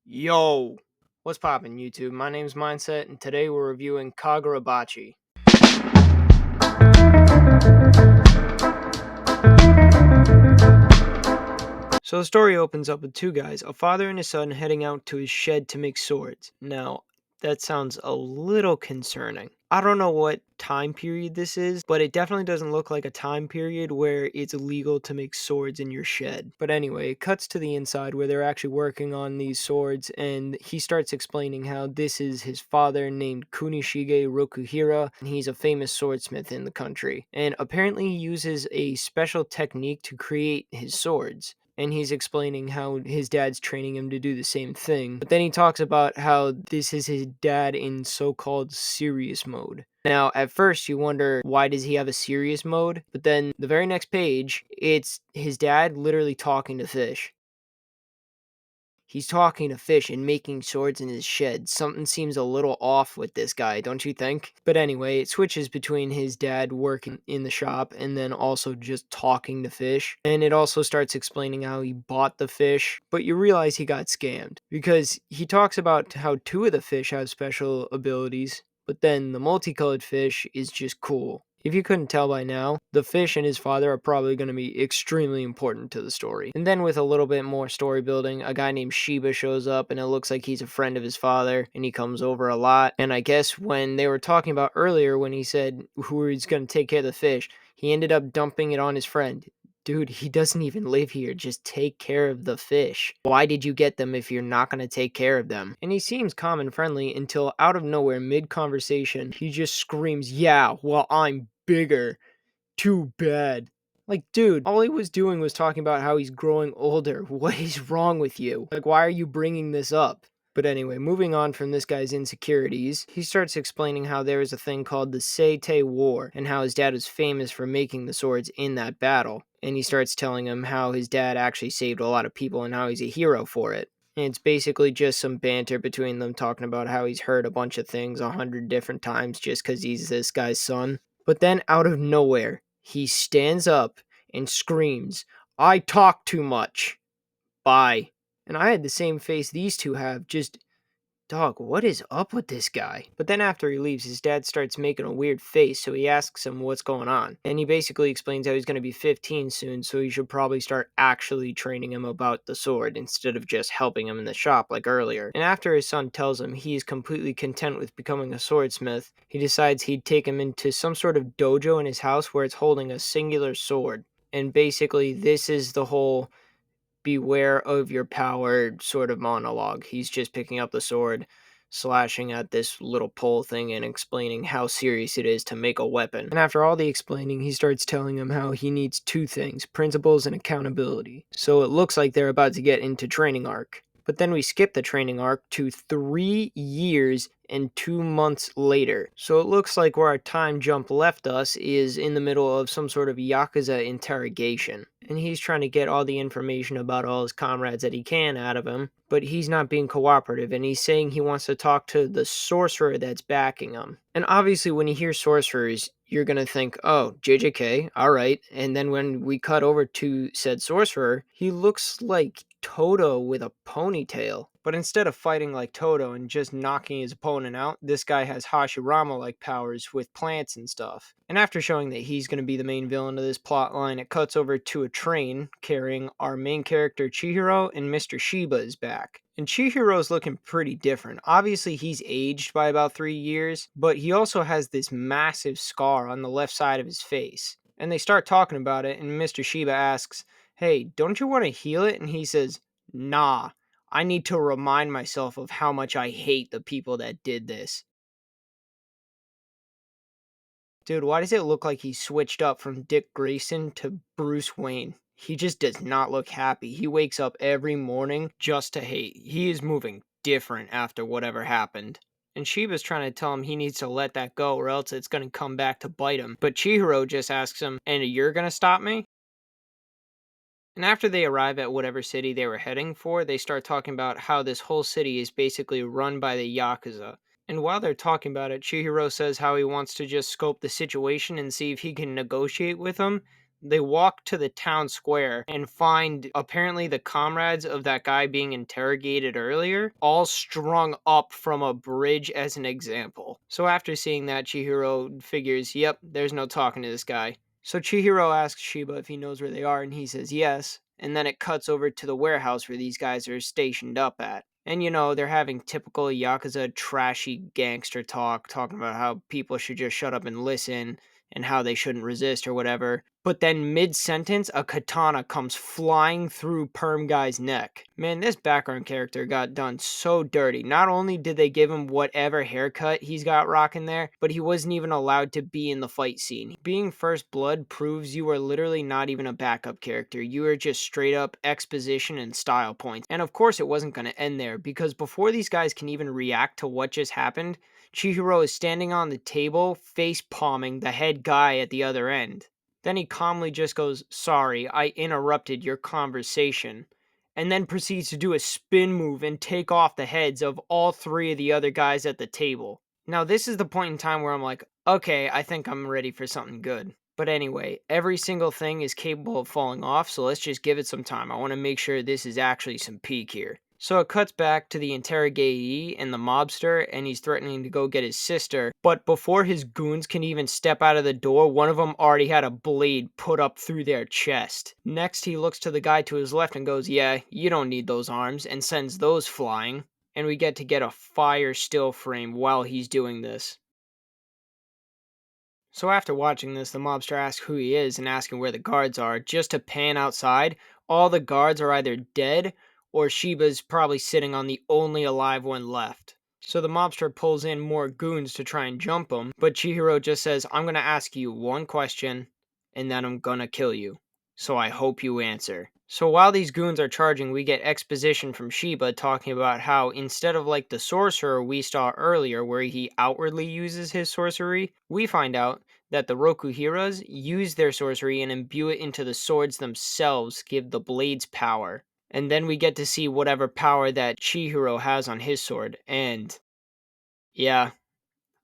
Yo! What's poppin', YouTube? My name's Mindset, and today we're reviewing Kagurabachi. So the story opens up with two guys, a father and a son, heading out to his shed to make swords. Now, that sounds a little concerning. I don't know what time period this is, but it definitely doesn't look like a time period where it's illegal to make swords in your shed. But anyway, it cuts to the inside where they're actually working on these swords, and he starts explaining how this is his father named Kunishige Rokuhira, and he's a famous swordsmith in the country. And apparently he uses a special technique to create his swords, and he's explaining how his dad's training him to do the same thing. But then he talks about how this is his dad in so-called serious mode. Now, at first you wonder, why does he have a serious mode? But then the very next page, it's his dad literally talking to fish. He's talking to fish and making swords in his shed. Something seems a little off with this guy, don't you think? But anyway, it switches between his dad working in the shop and then also just talking to fish. And it also starts explaining how he bought the fish, but you realize he got scammed because he talks about how two of the fish have special abilities, but then the multicolored fish is just cool. If you couldn't tell by now, the fish and his father are probably going to be extremely important to the story. And then with a little bit more story building, a guy named Shiba shows up, and it looks like he's a friend of his father, and he comes over a lot. And I guess when they were talking about earlier, when he said who is going to take care of the fish, he ended up dumping it on his friend. Dude, he doesn't even live here. Just take care of the fish. Why did you get them if you're not going to take care of them? And he seems calm and friendly until out of nowhere, mid-conversation, he just screams, "Yeah, well, I'm bigger. Too bad." Like, dude, all he was doing was talking about how he's growing older. What is wrong with you? Like, why are you bringing this up? But anyway, moving on from this guy's insecurities, he starts explaining how there is a thing called the Seitei War and how his dad was famous for making the swords in that battle. And he starts telling him how his dad actually saved a lot of people and how he's a hero for it. And it's basically just some banter between them talking about how he's heard a bunch of things 100 different times just because he's this guy's son. But then out of nowhere, he stands up and screams, "I talk too much. Bye." And I had the same face these two have, just, dog, what is up with this guy? But then after he leaves, his dad starts making a weird face, so he asks him what's going on. And he basically explains how he's going to be 15 soon, so he should probably start actually training him about the sword instead of just helping him in the shop like earlier. And after his son tells him he is completely content with becoming a swordsmith, he decides he'd take him into some sort of dojo in his house where it's holding a singular sword. And basically, this is the whole beware of your power sort of monologue. He's just picking up the sword, slashing at this little pole thing, and explaining how serious it is to make a weapon. And after all the explaining, he starts telling him how he needs two things: principles and accountability. So it looks like they're about to get into training arc. But then we skip the training arc to 3 years and 2 months later. So it looks like where our time jump left us is in the middle of some sort of Yakuza interrogation. And he's trying to get all the information about all his comrades that he can out of him, but he's not being cooperative, and he's saying he wants to talk to the sorcerer that's backing him. And obviously when you hear sorcerers, you're going to think, oh, JJK, all right. And then when we cut over to said sorcerer, he looks like Toto with a ponytail. But instead of fighting like Toto and just knocking his opponent out, this guy has Hashirama-like powers with plants and stuff. And after showing that he's going to be the main villain of this plot line, it cuts over to a train carrying our main character Chihiro, and Mr. Shiba is back. And Chihiro's looking pretty different. Obviously, he's aged by about 3 years, but he also has this massive scar on the left side of his face. And they start talking about it, and Mr. Shiba asks, "Hey, don't you want to heal it?" And he says, "Nah. I need to remind myself of how much I hate the people that did this." Dude, why does it look like he switched up from Dick Grayson to Bruce Wayne? He just does not look happy. He wakes up every morning just to hate. He is moving different after whatever happened. And Shiba's trying to tell him he needs to let that go or else it's going to come back to bite him. But Chihiro just asks him, "And you're going to stop me?" And after they arrive at whatever city they were heading for, they start talking about how this whole city is basically run by the Yakuza. And while they're talking about it, Chihiro says how he wants to just scope the situation and see if he can negotiate with them. They walk to the town square and find apparently the comrades of that guy being interrogated earlier all strung up from a bridge as an example. So after seeing that, Chihiro figures, yep, there's no talking to this guy. So Chihiro asks Shiba if he knows where they are, and he says yes. And then it cuts over to the warehouse where these guys are stationed up at. And they're having typical Yakuza trashy gangster talk, talking about how people should just shut up and listen and how they shouldn't resist or whatever. But then mid-sentence, a katana comes flying through Perm Guy's neck. Man, this background character got done so dirty. Not only did they give him whatever haircut he's got rocking there, but he wasn't even allowed to be in the fight scene. Being First Blood proves you are literally not even a backup character. You are just straight up exposition and style points. And of course it wasn't going to end there, because before these guys can even react to what just happened, Chihiro is standing on the table, face palming the head guy at the other end. Then he calmly just goes, "Sorry, I interrupted your conversation," and then proceeds to do a spin move and take off the heads of all three of the other guys at the table. Now, this is the point in time where I'm like, okay, I think I'm ready for something good. But anyway, every single thing is capable of falling off, so let's just give it some time. I want to make sure this is actually some peak here. So it cuts back to the interrogatee and the mobster, and he's threatening to go get his sister. But before his goons can even step out of the door, one of them already had a blade put up through their chest. Next, he looks to the guy to his left and goes, "Yeah, you don't need those arms," and sends those flying. And we get a fire still frame while he's doing this. So after watching this, the mobster asks who he is and asking where the guards are. Just to pan outside, all the guards are either dead or Shiba's probably sitting on the only alive one left. So the mobster pulls in more goons to try and jump him, but Chihiro just says, "I'm gonna ask you one question and then I'm gonna kill you. So I hope you answer." So while these goons are charging, we get exposition from Shiba talking about how instead of like the sorcerer we saw earlier where he outwardly uses his sorcery, we find out that the Rokuhiras use their sorcery and imbue it into the swords themselves, give the blades power. And then we get to see whatever power that Chihiro has on his sword. And yeah,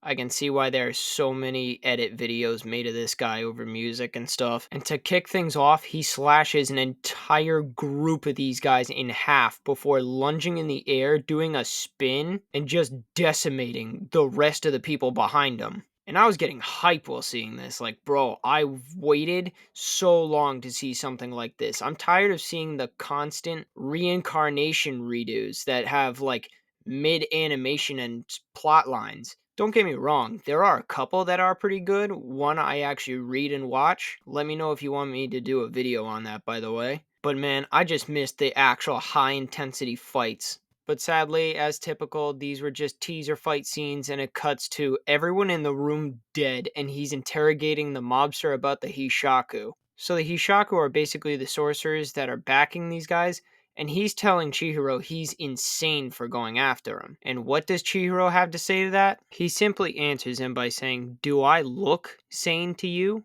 I can see why there are so many edit videos made of this guy over music and stuff. And to kick things off, he slashes an entire group of these guys in half before lunging in the air, doing a spin, and just decimating the rest of the people behind him. And I was getting hype while seeing this. Like, bro, I waited so long to see something like this. I'm tired of seeing the constant reincarnation redos that have like mid animation and plot lines. Don't get me wrong, there are a couple that are pretty good. One I actually read and watch. Let me know if you want me to do a video on that, by the way. But man, I just missed the actual high intensity fights. But sadly, as typical, these were just teaser fight scenes, and it cuts to everyone in the room dead, and he's interrogating the mobster about the Hishaku. So the Hishaku are basically the sorcerers that are backing these guys, and he's telling Chihiro he's insane for going after him. And what does Chihiro have to say to that? He simply answers him by saying, "Do I look sane to you?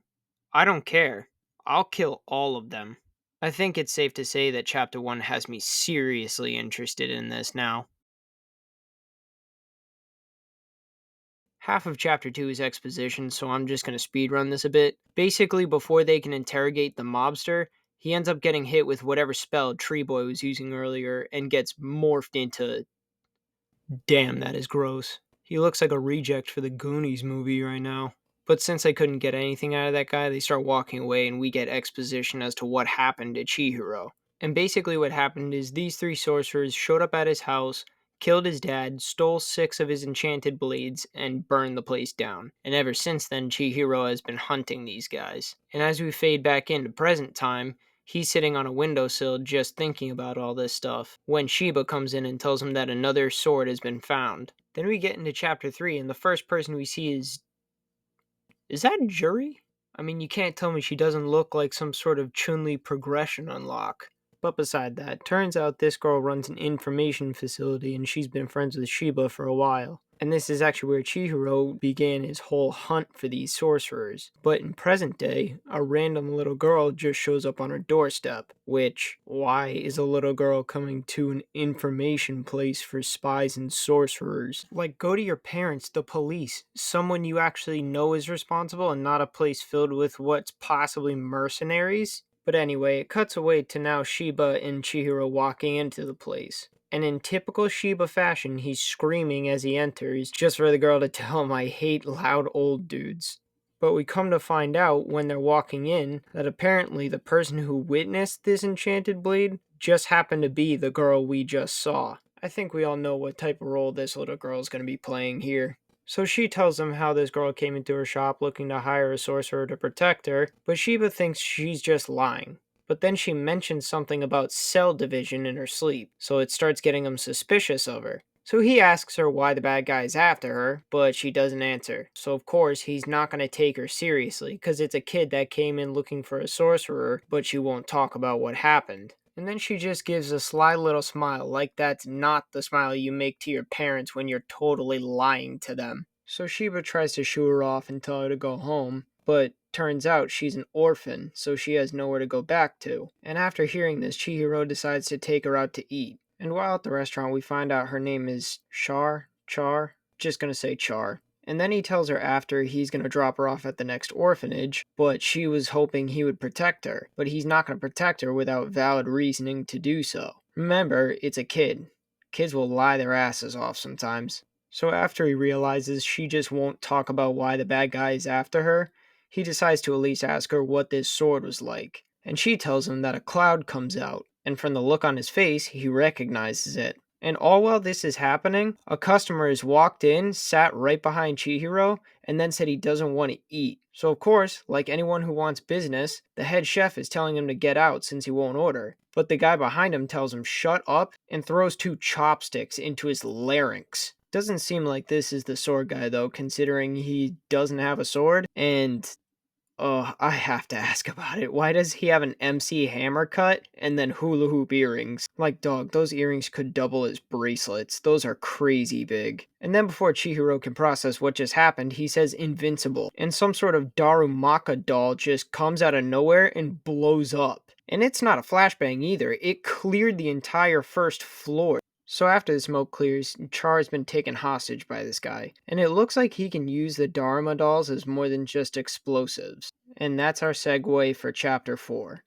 I don't care. I'll kill all of them." I think it's safe to say that Chapter 1 has me seriously interested in this now. Half of Chapter 2 is exposition, so I'm just going to speedrun this a bit. Basically, before they can interrogate the mobster, he ends up getting hit with whatever spell Tree Boy was using earlier and gets morphed into... Damn, that is gross. He looks like a reject for the Goonies movie right now. But since they couldn't get anything out of that guy, they start walking away and we get exposition as to what happened to Chihiro. And basically what happened is these three sorcerers showed up at his house, killed his dad, stole 6 of his enchanted blades, and burned the place down. And ever since then, Chihiro has been hunting these guys. And as we fade back into present time, he's sitting on a windowsill just thinking about all this stuff when Shiba comes in and tells him that another sword has been found. Then we get into chapter 3, and the first person we see is... Is that Juri? I mean, you can't tell me she doesn't look like some sort of Chun-Li progression unlock. But beside that, turns out this girl runs an information facility and she's been friends with Shiba for a while. And this is actually where Chihiro began his whole hunt for these sorcerers. But in present day, a random little girl just shows up on her doorstep. Which, why is a little girl coming to an information place for spies and sorcerers? Like, go to your parents, the police, someone you actually know is responsible and not a place filled with what's possibly mercenaries? But anyway, it cuts away to now Shiba and Chihiro walking into the place. And in typical Shiba fashion, he's screaming as he enters, just for the girl to tell him, "I hate loud old dudes." But we come to find out when they're walking in that apparently the person who witnessed this enchanted blade just happened to be the girl we just saw. I think we all know what type of role this little girl is going to be playing here. So she tells him how this girl came into her shop looking to hire a sorcerer to protect her, but Shiba thinks she's just lying. But then she mentions something about cell division in her sleep, so it starts getting him suspicious of her. So he asks her why the bad guy is after her, but she doesn't answer. So of course he's not going to take her seriously, because it's a kid that came in looking for a sorcerer, but she won't talk about what happened. And then she just gives a sly little smile, like that's not the smile you make to your parents when you're totally lying to them. So Shiba tries to shoo her off and tell her to go home, but turns out she's an orphan, so she has nowhere to go back to. And after hearing this, Chihiro decides to take her out to eat. And while at the restaurant, we find out her name is Char, just gonna say Char. And then he tells her after he's gonna drop her off at the next orphanage, but she was hoping he would protect her. But he's not gonna protect her without valid reasoning to do so. Remember, it's a kid. Kids will lie their asses off sometimes. So after he realizes she just won't talk about why the bad guy is after her, he decides to at least ask her what this sword was like. And she tells him that a cloud comes out, and from the look on his face, he recognizes it. And all while this is happening, a customer has walked in, sat right behind Chihiro, and then said he doesn't want to eat. So of course, like anyone who wants business, the head chef is telling him to get out since he won't order. But the guy behind him tells him shut up and throws two chopsticks into his larynx. Doesn't seem like this is the sword guy though, considering he doesn't have a sword, and oh, I have to ask about it. Why does he have an MC Hammer cut and then hula hoop earrings? Like, dog, those earrings could double as bracelets. Those are crazy big. And then before Chihiro can process what just happened, he says invincible. And some sort of Darumaka doll just comes out of nowhere and blows up. And it's not a flashbang either. It cleared the entire first floor. So after the smoke clears, Char's been taken hostage by this guy, and it looks like he can use the Dharma dolls as more than just explosives. And that's our segue for Chapter 4.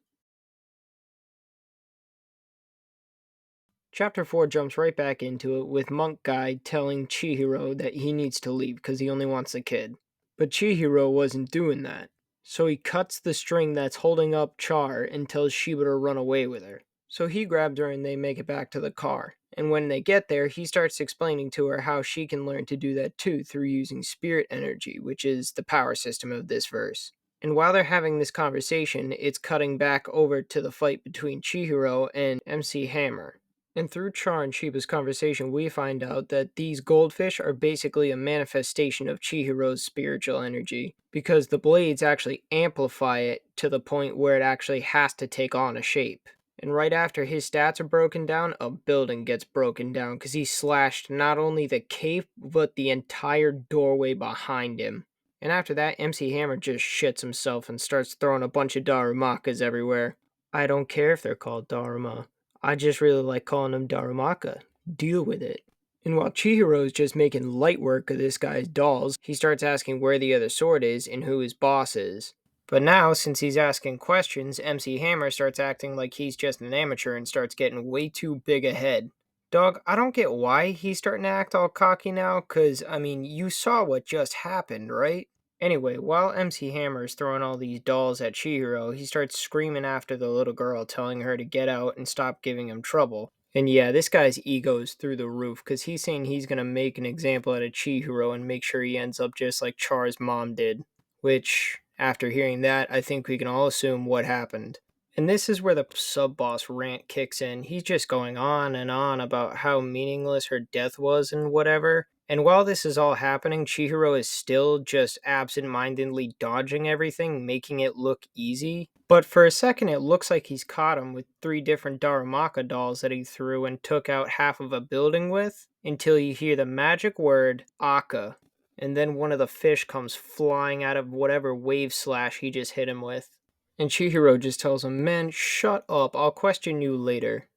Chapter 4 jumps right back into it with Monk Guy telling Chihiro that he needs to leave because he only wants the kid. But Chihiro wasn't doing that. So he cuts the string that's holding up Char and tells Shiba to run away with her. So he grabs her and they make it back to the car. And when they get there, he starts explaining to her how she can learn to do that too through using spirit energy, which is the power system of this verse. And while they're having this conversation, it's cutting back over to the fight between Chihiro and MC Hammer. And through Char and Shiba's conversation, we find out that these goldfish are basically a manifestation of Chihiro's spiritual energy, because the blades actually amplify it to the point where it actually has to take on a shape. And right after his stats are broken down, a building gets broken down because he slashed not only the cape, but the entire doorway behind him. And after that, MC Hammer just shits himself and starts throwing a bunch of Darumakas everywhere. I don't care if they're called Daruma. I just really like calling them Darumaka. Deal with it. And while Chihiro's just making light work of this guy's dolls, he starts asking where the other sword is and who his boss is. But now, since he's asking questions, MC Hammer starts acting like he's just an amateur and starts getting way too big ahead. Dog, I don't get why he's starting to act all cocky now, cause, I mean, you saw what just happened, right? Anyway, while MC Hammer is throwing all these dolls at Chihiro, he starts screaming after the little girl, telling her to get out and stop giving him trouble. And yeah, this guy's ego is through the roof, because he's saying he's going to make an example out of Chihiro and make sure he ends up just like Char's mom did. Which, after hearing that, I think we can all assume what happened. And this is where the sub-boss rant kicks in. He's just going on and on about how meaningless her death was and whatever. And while this is all happening, Chihiro is still just absent-mindedly dodging everything, making it look easy. But for a second, it looks like he's caught him with three different Darumaka dolls that he threw and took out half of a building with until you hear the magic word Aka. And then one of the fish comes flying out of whatever wave slash he just hit him with. And Chihiro just tells him, "Man, shut up, I'll question you later."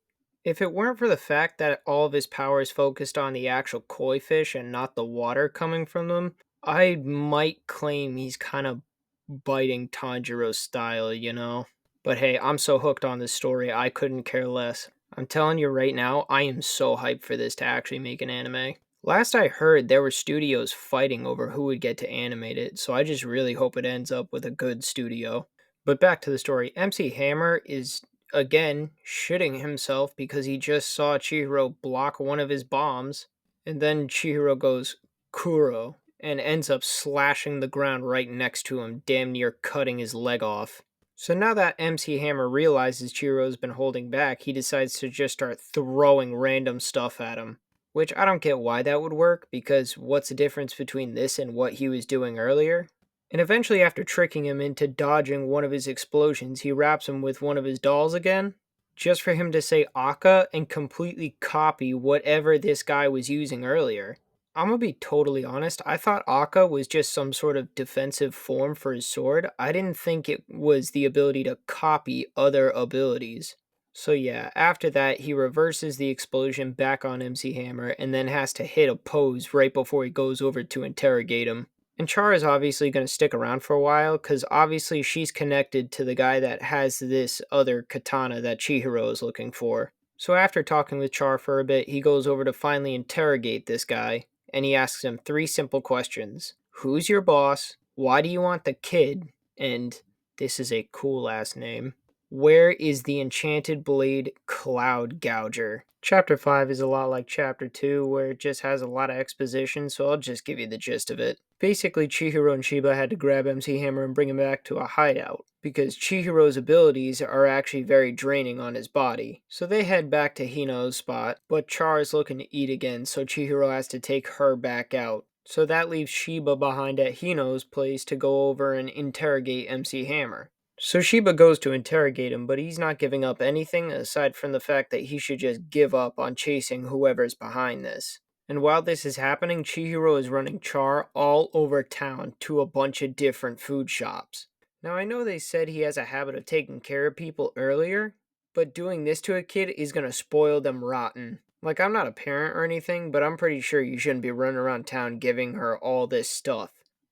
If it weren't for the fact that all of his power is focused on the actual koi fish and not the water coming from them, I might claim he's kind of biting Tanjiro's style, you know? But hey, I'm so hooked on this story, I couldn't care less. I'm telling you right now, I am so hyped for this to actually make an anime. Last I heard, there were studios fighting over who would get to animate it, so I just really hope it ends up with a good studio. But back to the story, MC Hammer is again shitting himself because he just saw Chihiro block one of his bombs, and then Chihiro goes, "Kuro," and ends up slashing the ground right next to him, damn near cutting his leg off. So now that MC Hammer realizes Chihiro's been holding back, he decides to just start throwing random stuff at him. Which I don't get why that would work, because what's the difference between this and what he was doing earlier? And eventually, after tricking him into dodging one of his explosions, he wraps him with one of his dolls again, just for him to say Aka and completely copy whatever this guy was using earlier. I'm gonna be totally honest, I thought Aka was just some sort of defensive form for his sword. I didn't think it was the ability to copy other abilities. So yeah, after that, he reverses the explosion back on MC Hammer and then has to hit a pose right before he goes over to interrogate him. And Char is obviously going to stick around for a while because obviously she's connected to the guy that has this other katana that Chihiro is looking for. So after talking with Char for a bit, he goes over to finally interrogate this guy and he asks him three simple questions: who's your boss? Why do you want the kid? And this is a cool ass name. Where is the enchanted blade Cloud Gouger? Chapter 5 is a lot like Chapter 2, where it just has a lot of exposition, so I'll just give you the gist of it. Basically, Chihiro and Shiba had to grab MC Hammer and bring him back to a hideout, because Chihiro's abilities are actually very draining on his body. So they head back to Hino's spot, but Char is looking to eat again, so Chihiro has to take her back out. So that leaves Shiba behind at Hino's place to go over and interrogate MC Hammer. So Shiba goes to interrogate him, but he's not giving up anything aside from the fact that he should just give up on chasing whoever's behind this. And while this is happening, Chihiro is running Char all over town to a bunch of different food shops. Now I know they said he has a habit of taking care of people earlier, but doing this to a kid is gonna spoil them rotten. Like, I'm not a parent or anything, but I'm pretty sure you shouldn't be running around town giving her all this stuff.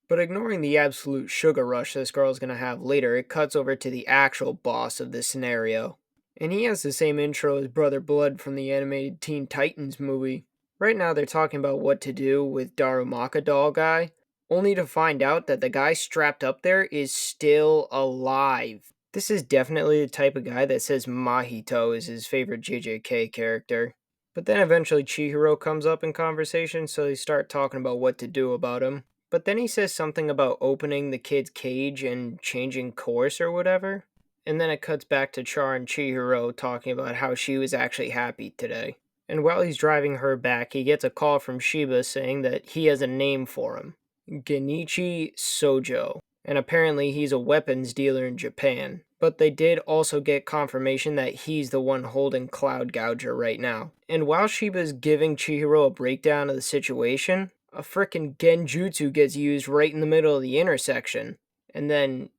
But ignoring the absolute sugar rush this girl's gonna have later, it cuts over to the actual boss of this scenario. And he has the same intro as Brother Blood from the animated Teen Titans movie. Right now they're talking about what to do with Darumaka doll guy, only to find out that the guy strapped up there is still alive. This is definitely the type of guy that says Mahito is his favorite JJK character. But then eventually Chihiro comes up in conversation, so they start talking about what to do about him. But then he says something about opening the kid's cage and changing course or whatever. And then it cuts back to Char and Chihiro talking about how she was actually happy today. And while he's driving her back, he gets a call from Shiba saying that he has a name for him: Genichi Sojo. And apparently he's a weapons dealer in Japan. But they did also get confirmation that he's the one holding Cloud Gouger right now. And while Shiba's giving Chihiro a breakdown of the situation, a frickin' genjutsu gets used right in the middle of the intersection. And then,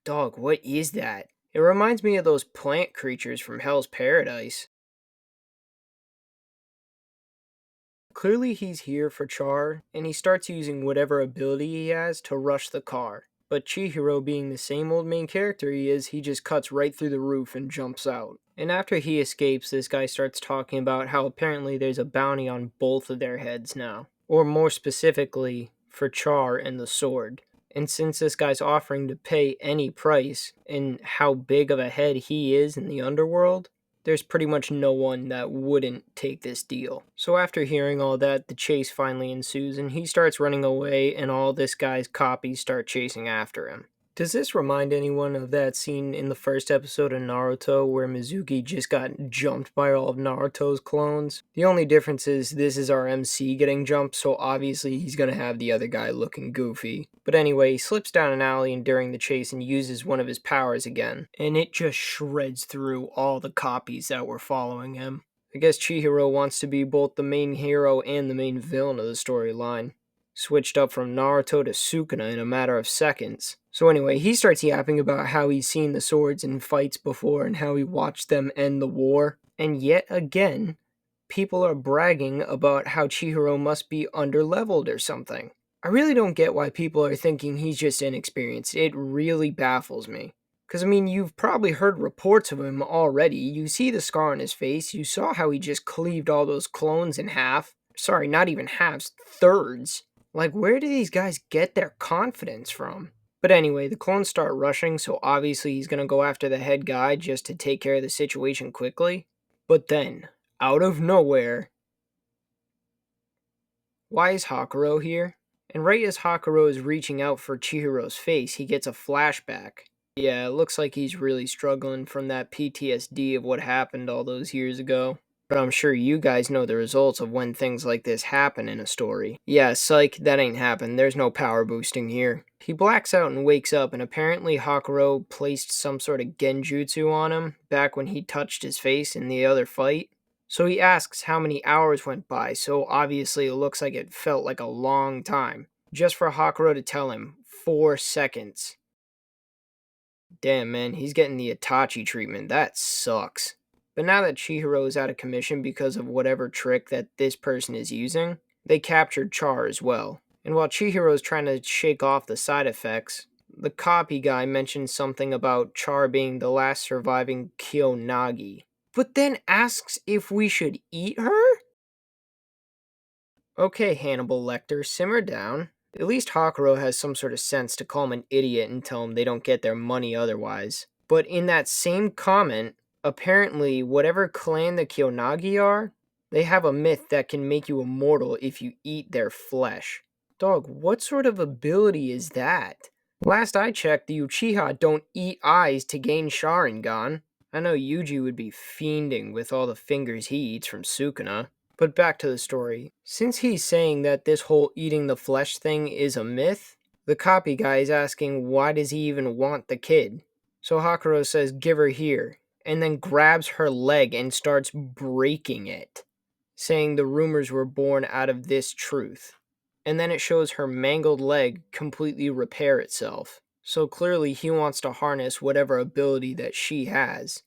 dog, what is that? It reminds me of those plant creatures from Hell's Paradise. Clearly he's here for Char, and he starts using whatever ability he has to rush the car. But Chihiro, being the same old main character he is, he just cuts right through the roof and jumps out. And after he escapes, this guy starts talking about how apparently there's a bounty on both of their heads now. Or more specifically, for Char and the sword. And since this guy's offering to pay any price, and how big of a head he is in the underworld, there's pretty much no one that wouldn't take this deal. So after hearing all that, the chase finally ensues and he starts running away and all this guy's copies start chasing after him. Does this remind anyone of that scene in the first episode of Naruto where Mizuki just got jumped by all of Naruto's clones? The only difference is this is our MC getting jumped, so obviously he's gonna have the other guy looking goofy. But anyway, he slips down an alley and during the chase and uses one of his powers again, and it just shreds through all the copies that were following him. I guess Chihiro wants to be both the main hero and the main villain of the storyline. Switched up from Naruto to Sukuna in a matter of seconds. So anyway, he starts yapping about how he's seen the swords in fights before and how he watched them end the war. And yet again, people are bragging about how Chihiro must be underleveled or something. I really don't get why people are thinking he's just inexperienced. It really baffles me. Because, I mean, you've probably heard reports of him already. You see the scar on his face. You saw how he just cleaved all those clones in half. Sorry, not even halves, thirds. Like, where do these guys get their confidence from? But anyway, the clones start rushing, so obviously he's gonna go after the head guy just to take care of the situation quickly. But then, out of nowhere, why is Hakuro here? And right as Hakuro is reaching out for Chihiro's face, he gets a flashback. Yeah, it looks like he's really struggling from that PTSD of what happened all those years ago. But I'm sure you guys know the results of when things like this happen in a story. Yeah, psych, that ain't happened. There's no power boosting here. He blacks out and wakes up, and apparently Hakuro placed some sort of genjutsu on him back when he touched his face in the other fight. So he asks how many hours went by, so obviously it looks like it felt like a long time. Just for Hakuro to tell him, 4 seconds. Damn, man, he's getting the Itachi treatment. That sucks. But now that Chihiro is out of commission because of whatever trick that this person is using, they captured Char as well. And while Chihiro is trying to shake off the side effects, the copy guy mentions something about Char being the last surviving Kyonagi, but then asks if we should eat her? Okay, Hannibal Lecter, simmer down. At least Hakuro has some sort of sense to call him an idiot and tell him they don't get their money otherwise. But in that same comment, apparently, whatever clan the Kyonagi are, they have a myth that can make you immortal if you eat their flesh. Dog, what sort of ability is that? Last I checked, the Uchiha don't eat eyes to gain Sharingan. I know Yuji would be fiending with all the fingers he eats from Sukuna. But back to the story. Since he's saying that this whole eating the flesh thing is a myth, the copy guy is asking why does he even want the kid? So Hakuro says give her here, and then grabs her leg and starts breaking it, saying the rumors were born out of this truth. And then it shows her mangled leg completely repair itself. So clearly he wants to harness whatever ability that she has.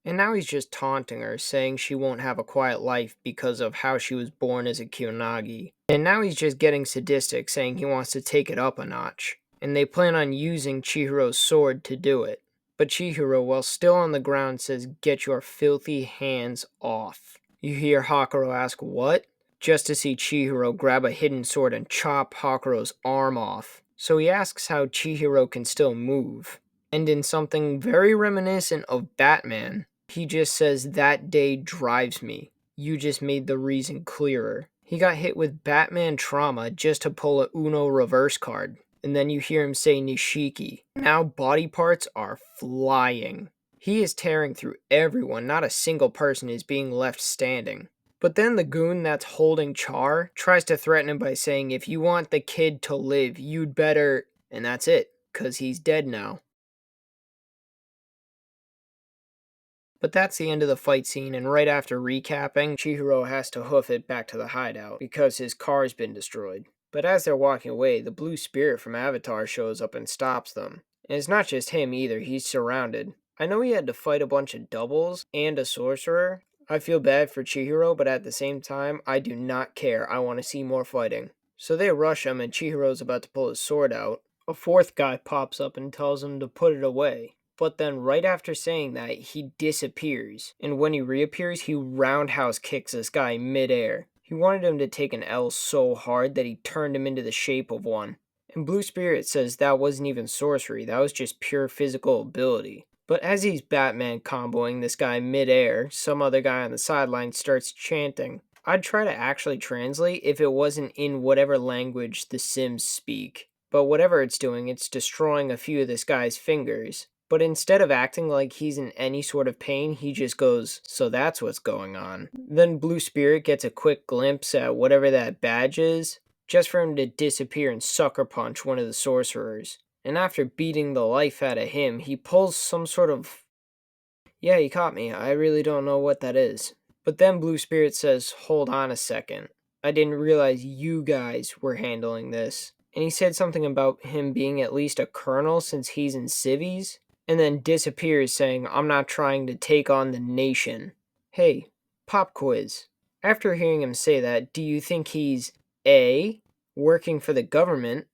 And now he's just taunting her, saying she won't have a quiet life because of how she was born as a Kyonagi. And now he's just getting sadistic, saying he wants to take it up a notch. And they plan on using Chihiro's sword to do it. But Chihiro, while still on the ground, says, "Get your filthy hands off." You hear Hakuro ask, "What?" Just to see Chihiro grab a hidden sword and chop Hakuro's arm off. So he asks how Chihiro can still move. And in something very reminiscent of Batman, he just says, "That day drives me. You just made the reason clearer." He got hit with Batman trauma just to pull a Uno reverse card. And then you hear him say Nishiki. Now body parts are flying. He is tearing through everyone. Not a single person is being left standing. But then the goon that's holding Char tries to threaten him by saying, "If you want the kid to live, you'd better..." And that's it, 'cause he's dead now. But that's the end of the fight scene, and right after recapping, Chihiro has to hoof it back to the hideout because his car's been destroyed. But as they're walking away, the blue spirit from Avatar shows up and stops them. And it's not just him either, he's surrounded. I know he had to fight a bunch of doubles and a sorcerer. I feel bad for Chihiro, but at the same time, I do not care. I want to see more fighting. So they rush him, and Chihiro's about to pull his sword out. A fourth guy pops up and tells him to put it away. But then right after saying that, he disappears. And when he reappears, he roundhouse kicks this guy midair. He wanted him to take an L so hard that he turned him into the shape of one. And Blue Spirit says that wasn't even sorcery, that was just pure physical ability. But as he's Batman comboing this guy midair, some other guy on the sideline starts chanting. I'd try to actually translate if it wasn't in whatever language the Sims speak. but whatever it's doing, it's destroying a few of this guy's fingers. But instead of acting like he's in any sort of pain, he just goes, "So that's what's going on." Then Blue Spirit gets a quick glimpse at whatever that badge is, just for him to disappear and sucker punch one of the sorcerers. And after beating the life out of him, he pulls some sort of. Yeah, you caught me. I really don't know what that is. But then Blue Spirit says, "Hold on a second. I didn't realize you guys were handling this." And he said something about him being at least a colonel since he's in civvies, and then disappears saying, "I'm not trying to take on the nation." Hey, pop quiz. After hearing him say that, do you think he's A, working for the government?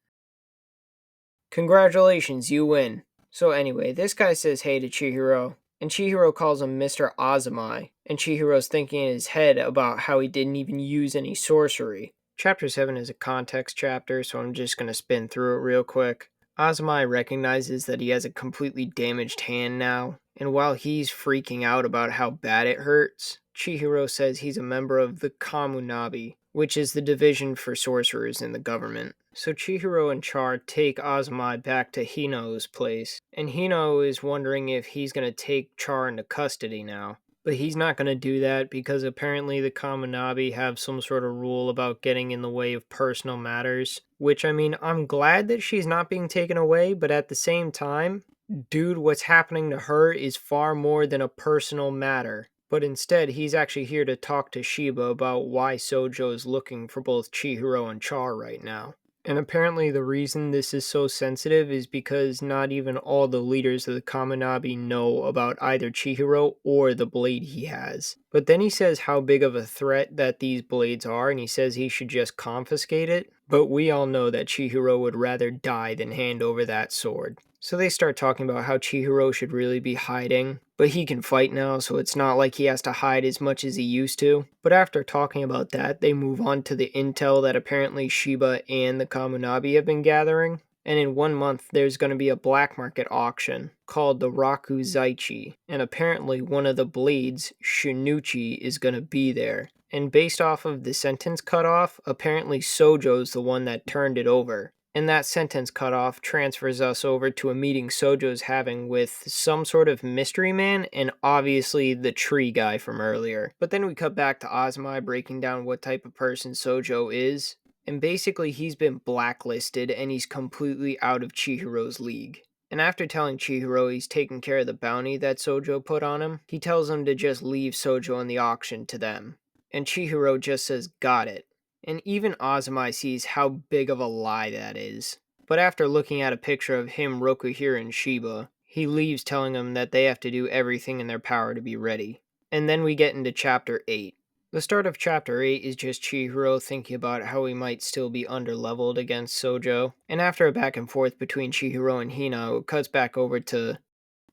Congratulations, you win. So anyway, this guy says hey to Chihiro, and Chihiro calls him Mr. Azumai, and Chihiro's thinking in his head about how he didn't even use any sorcery. Chapter 7 is a context chapter, so I'm just going to spin through it real quick. Azumai recognizes that he has a completely damaged hand now, and while he's freaking out about how bad it hurts, Chihiro says he's a member of the Kamunabi, which is the division for sorcerers in the government. So Chihiro and Char take Azumai back to Hino's place, and Hino is wondering if he's going to take Char into custody now. But he's not going to do that because apparently the Kamunabi have some sort of rule about getting in the way of personal matters. Which, I mean, I'm glad that she's not being taken away, but at the same time, dude, what's happening to her is far more than a personal matter. But instead, he's actually here to talk to Shiba about why Sojo is looking for both Chihiro and Char right now. And apparently the reason this is so sensitive is because not even all the leaders of the Kaminabi know about either Chihiro or the blade he has. But then he says how big of a threat that these blades are, and he says he should just confiscate it. But we all know that Chihiro would rather die than hand over that sword. So they start talking about how Chihiro should really be hiding, but he can fight now, so it's not like he has to hide as much as he used to. But after talking about that, they move on to the intel that apparently Shiba and the Kamunabi have been gathering. And in 1 month, there's going to be a black market auction called the Raku Zaichi. And apparently one of the blades, Shinichi, is going to be there. And based off of the sentence cutoff, apparently Sojo's the one that turned it over. And that sentence cutoff transfers us over to a meeting Sojo's having with some sort of mystery man and obviously the tree guy from earlier. But then we cut back to Azumai breaking down what type of person Sojo is. And basically he's been blacklisted and he's completely out of Chihiro's league. And after telling Chihiro he's taking care of the bounty that Sojo put on him, he tells him to just leave Sojo in the auction to them. And Chihiro just says, "Got it." And even Azumai sees how big of a lie that is. But after looking at a picture of him, Rokuhira, and Shiba, he leaves telling them that they have to do everything in their power to be ready. And then we get into Chapter 8. The start of Chapter 8 is just Chihiro thinking about how he might still be underleveled against Sojo. And after a back and forth between Chihiro and Hina, it cuts back over to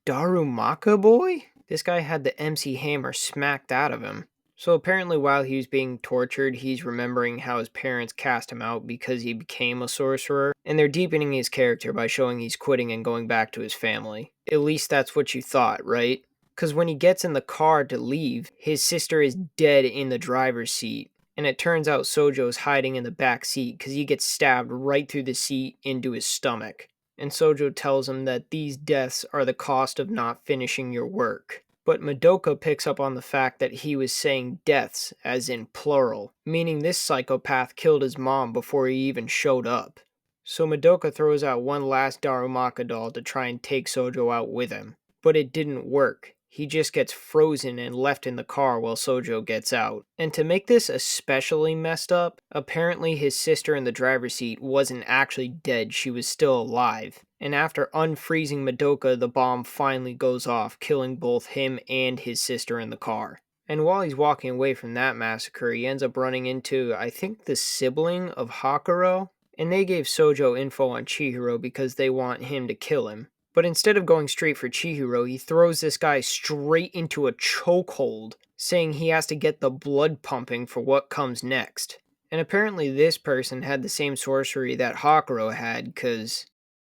Darumaka Boy? This guy had the MC Hammer smacked out of him. So apparently while he was being tortured, he's remembering how his parents cast him out because he became a sorcerer, and they're deepening his character by showing he's quitting and going back to his family. At least that's what you thought, right? Because when he gets in the car to leave, his sister is dead in the driver's seat, and it turns out Sojo's hiding in the back seat because he gets stabbed right through the seat into his stomach. And Sojo tells him that these deaths are the cost of not finishing your work. But Madoka picks up on the fact that he was saying deaths, as in plural, meaning this psychopath killed his mom before he even showed up. So Madoka throws out one last Darumaka doll to try and take Sojo out with him. But it didn't work. He just gets frozen and left in the car while Sojo gets out. And to make this especially messed up, apparently his sister in the driver's seat wasn't actually dead, she was still alive. And after unfreezing Madoka, the bomb finally goes off, killing both him and his sister in the car. And while he's walking away from that massacre, he ends up running into, I think, the sibling of Hakuro. And they gave Sojo info on Chihiro because they want him to kill him. But instead of going straight for Chihiro, he throws this guy straight into a chokehold, saying he has to get the blood pumping for what comes next. And apparently this person had the same sorcery that Hakuro had, cause...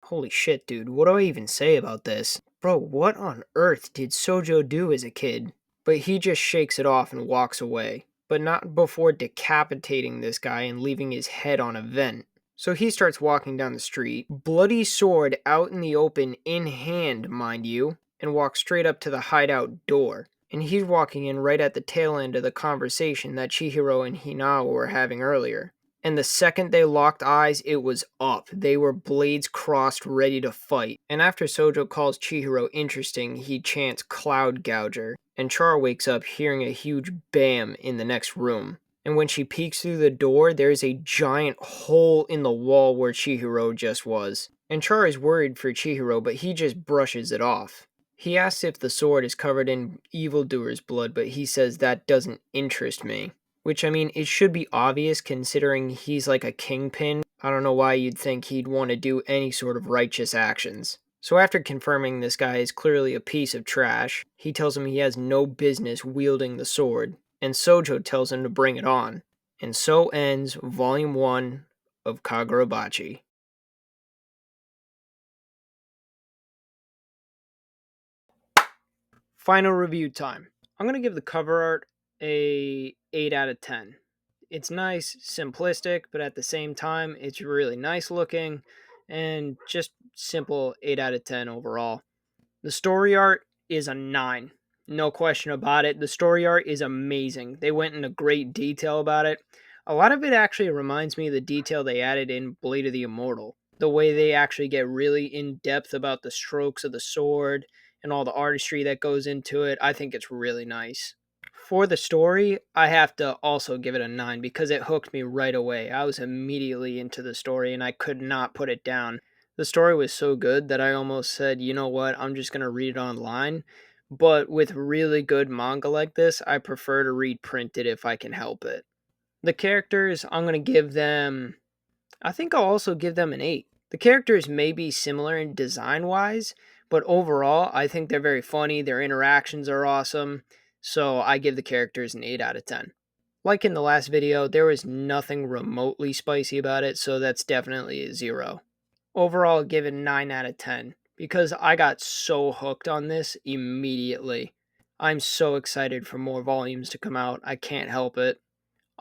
Holy shit, dude, what do I even say about this? Bro, what on earth did Sojo do as a kid? But he just shakes it off and walks away. But not before decapitating this guy and leaving his head on a vent. So he starts walking down the street, bloody sword out in the open in hand, mind you, and walks straight up to the hideout door. And he's walking in right at the tail end of the conversation that Chihiro and Hinao were having earlier. And the second they locked eyes, it was up. They were blades crossed, ready to fight. And after Sojo calls Chihiro interesting, he chants Cloud Gouger. And Char wakes up hearing a huge bam in the next room. And when she peeks through the door, there's a giant hole in the wall where Chihiro just was. And Char is worried for Chihiro, but he just brushes it off. He asks if the sword is covered in evildoer's blood, but he says that doesn't interest me. Which, I mean, it should be obvious considering he's like a kingpin. I don't know why you'd think he'd want to do any sort of righteous actions. So after confirming this guy is clearly a piece of trash, he tells him he has no business wielding the sword, and Sojo tells him to bring it on. And so ends Volume 1 of Kagurabachi. Final review time. I'm going to give the cover art a 8 out of 10. It's nice, simplistic, but at the same time, it's really nice looking and just simple 8 out of 10 overall. The story art is a 9. No question about it. The story art is amazing. They went into great detail about it. A lot of it actually reminds me of the detail they added in Blade of the Immortal. The way they actually get really in depth about the strokes of the sword and all the artistry that goes into it. I think it's really nice. For the story, I have to also give it a 9 because it hooked me right away. I was immediately into the story and I could not put it down. The story was so good that I almost said, you know what, I'm just going to read it online. But with really good manga like this, I prefer to read printed if I can help it. The characters, I'm going to give them, I think I'll also give them an 8. The characters may be similar in design wise, but overall, I think they're very funny. Their interactions are awesome. So I give the characters an 8 out of 10. Like in the last video, there was nothing remotely spicy about it, so that's definitely a 0. Overall, give it 9 out of 10 because I got so hooked on this immediately. I'm so excited for more volumes to come out. I can't help it.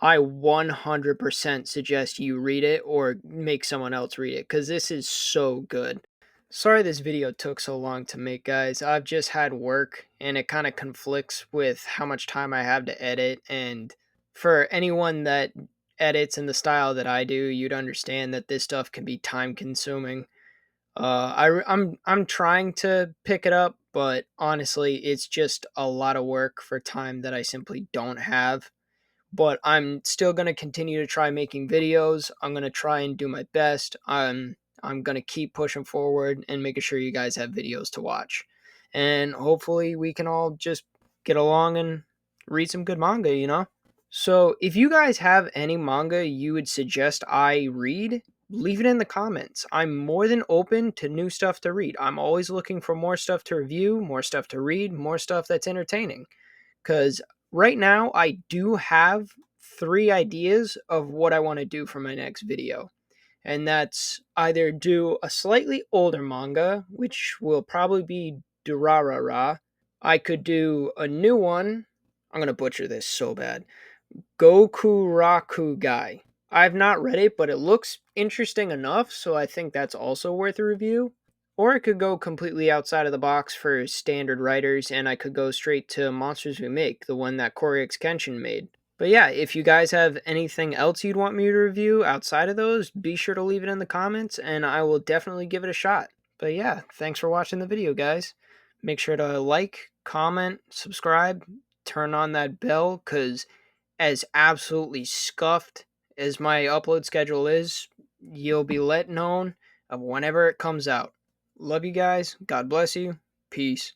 I 100% suggest you read it or make someone else read it because this is so good. Sorry this video took so long to make, guys. I've just had work and it kind of conflicts with how much time I have to edit. And for anyone that edits in the style that I do, you'd understand that this stuff can be time consuming. I'm trying to pick it up, but honestly, it's just a lot of work for time that I simply don't have. But I'm still gonna continue to try making videos. I'm gonna try and do my best. I'm gonna keep pushing forward and making sure you guys have videos to watch. And hopefully we can all just get along and read some good manga, you know? So if you guys have any manga you would suggest I read, leave it in the comments. I'm more than open to new stuff to read. I'm always looking for more stuff to review, more stuff to read, more stuff that's entertaining. Because right now, I do have 3 ideas of what I want to do for my next video. And that's either do a slightly older manga, which will probably be Durarara. I could do a new one. I'm going to butcher this so bad. Gokuraku Guy. I've not read it, but it looks interesting enough, so I think that's also worth a review. Or I could go completely outside of the box for standard writers, and I could go straight to Monsters We Make, the one that Korix Kenshin made. But yeah, if you guys have anything else you'd want me to review outside of those, be sure to leave it in the comments, and I will definitely give it a shot. But yeah, thanks for watching the video, guys. Make sure to like, comment, subscribe, turn on that bell, because as absolutely scuffed as my upload schedule is, you'll be let known of whenever it comes out. Love you guys. God bless you. Peace.